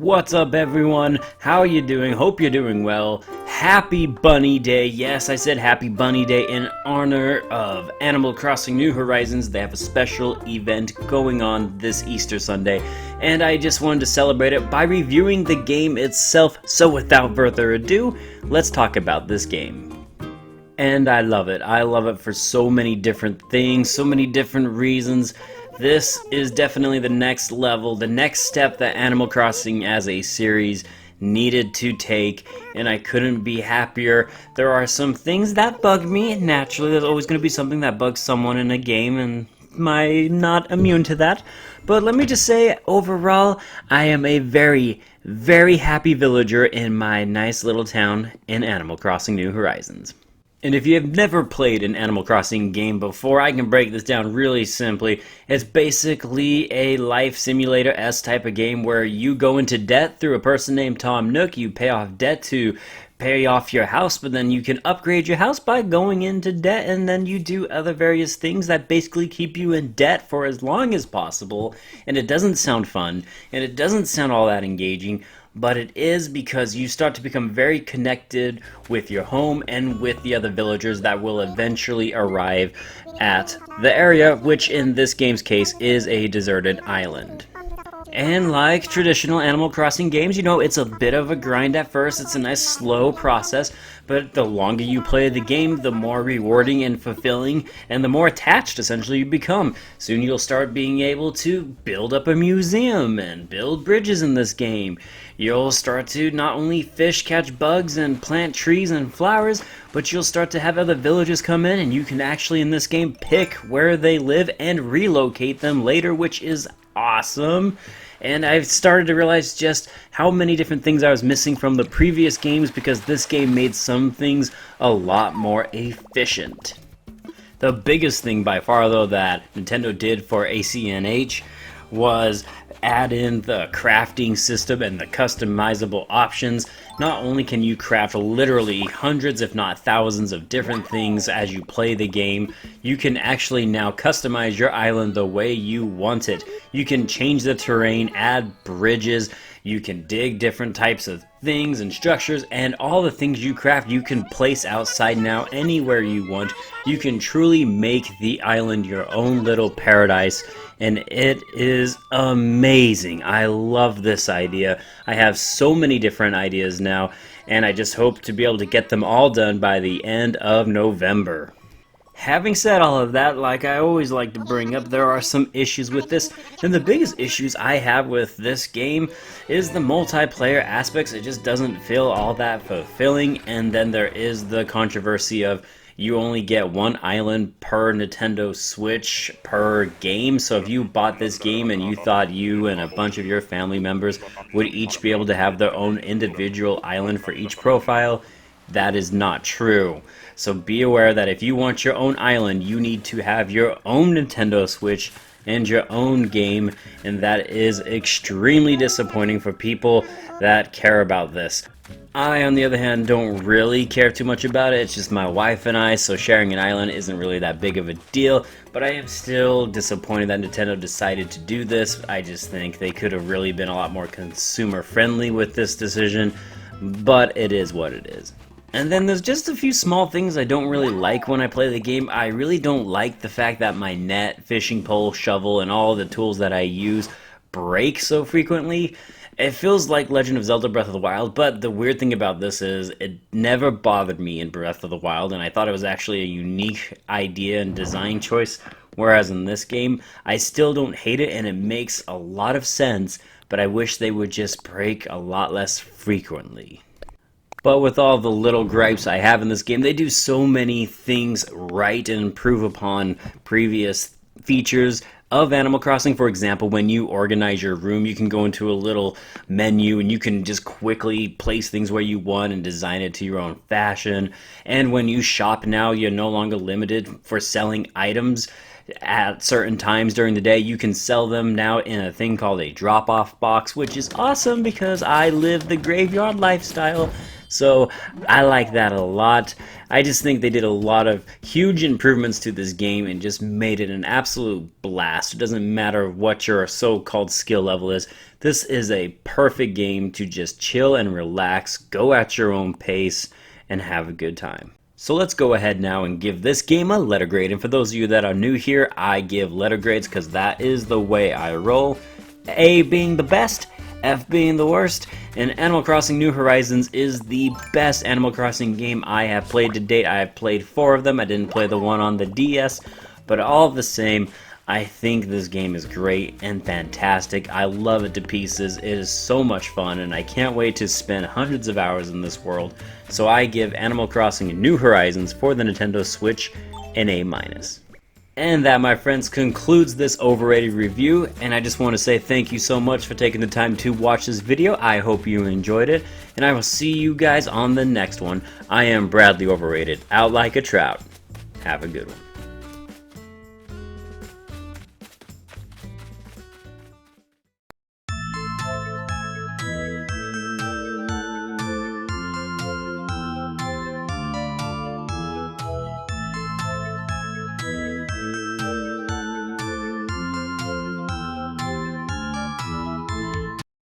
What's up, everyone? How are you doing? Hope you're doing well. Happy Bunny Day. Yes, I said Happy Bunny Day in honor of Animal Crossing New Horizons. They have a special event going on this Easter Sunday, and I just wanted to celebrate it by reviewing the game itself. So without further ado, let's talk about this game. And I love it. I love it for so many different things, so many different reasons. This is definitely the next level, the next step that Animal Crossing as a series needed to take, and I couldn't be happier. There are some things that bug me. Naturally, there's always going to be something that bugs someone in a game, and I'm not immune to that. But let me just say, overall, I am a very, very happy villager in my nice little town in Animal Crossing New Horizons. And if you have never played an Animal Crossing game before, I can break this down really simply. It's basically a life simulator-esque type of game where you go into debt through a person named Tom Nook. You pay off debt to pay off your house, but then you can upgrade your house by going into debt, and then you do other various things that basically keep you in debt for as long as possible. And it doesn't sound fun, and it doesn't sound all that engaging, but it is, because you start to become very connected with your home and with the other villagers that will eventually arrive at the area, which in this game's case is a deserted island. And like traditional Animal Crossing games, you know, it's a bit of a grind at first. It's a nice slow process, but the longer you play the game, the more rewarding and fulfilling, and the more attached essentially you become. Soon you'll start being able to build up a museum and build bridges in this game. You'll start to not only fish, catch bugs, and plant trees and flowers, but you'll start to have other villagers come in, and you can actually in this game pick where they live and relocate them later, which is awesome. And I've started to realize just how many different things I was missing from the previous games, because this game made some things a lot more efficient. The biggest thing by far, though, that Nintendo did for ACNH was add in the crafting system and the customizable options. Not only can you craft literally hundreds if not thousands of different things as you play the game, you can actually now customize your island the way you want it. You can change the terrain, add bridges, you can dig different types of things and structures, and all the things you craft you can place outside now anywhere you want. You can truly make the island your own little paradise, and it is amazing. I love this idea. I have so many different ideas now, and I just hope to be able to get them all done by the end of November. Having said all of that, like I always like to bring up, there are some issues with this, and the biggest issues I have with this game is the multiplayer aspects. It just doesn't feel all that fulfilling, and then there is the controversy of you only get one island per Nintendo Switch per game. So if you bought this game and you thought you and a bunch of your family members would each be able to have their own individual island for each profile, that is not true. So be aware that if you want your own island, you need to have your own Nintendo Switch and your own game, and that is extremely disappointing for people that care about this. I, on the other hand, don't really care too much about it. It's just my wife and I, so sharing an island isn't really that big of a deal. But I am still disappointed that Nintendo decided to do this. I just think they could have really been a lot more consumer friendly with this decision, but it is what it is. And then there's just a few small things I don't really like when I play the game. I really don't like the fact that my net, fishing pole, shovel, and all the tools that I use break so frequently. It feels like Legend of Zelda Breath of the Wild, but the weird thing about this is it never bothered me in Breath of the Wild, and I thought it was actually a unique idea and design choice, whereas in this game, I still don't hate it, and it makes a lot of sense, but I wish they would just break a lot less frequently. But with all the little gripes I have in this game, they do so many things right and improve upon previous features of Animal Crossing. For example, when you organize your room, you can go into a little menu and you can just quickly place things where you want and design it to your own fashion. And when you shop now, you're no longer limited for selling items at certain times during the day. You can sell them now in a thing called a drop-off box, which is awesome because I live the graveyard lifestyle. So I like that a lot. I just think they did a lot of huge improvements to this game and just made it an absolute blast. It doesn't matter what your so-called skill level is. This is a perfect game to just chill and relax, go at your own pace, and have a good time. So let's go ahead now and give this game a letter grade. And for those of you that are new here, I give letter grades because that is the way I roll. A being the best, F being the worst, and Animal Crossing New Horizons is the best Animal Crossing game I have played to date. I have played 4 of them. I didn't play the one on the DS, but all the same, I think this game is great and fantastic. I love it to pieces. It is so much fun, and I can't wait to spend hundreds of hours in this world. So I give Animal Crossing New Horizons for the Nintendo Switch an A-. And that, my friends, concludes this Overrated review, and I just want to say thank you so much for taking the time to watch this video. I hope you enjoyed it, and I will see you guys on the next one. I am Bradley Overrated, out like a trout. Have a good one.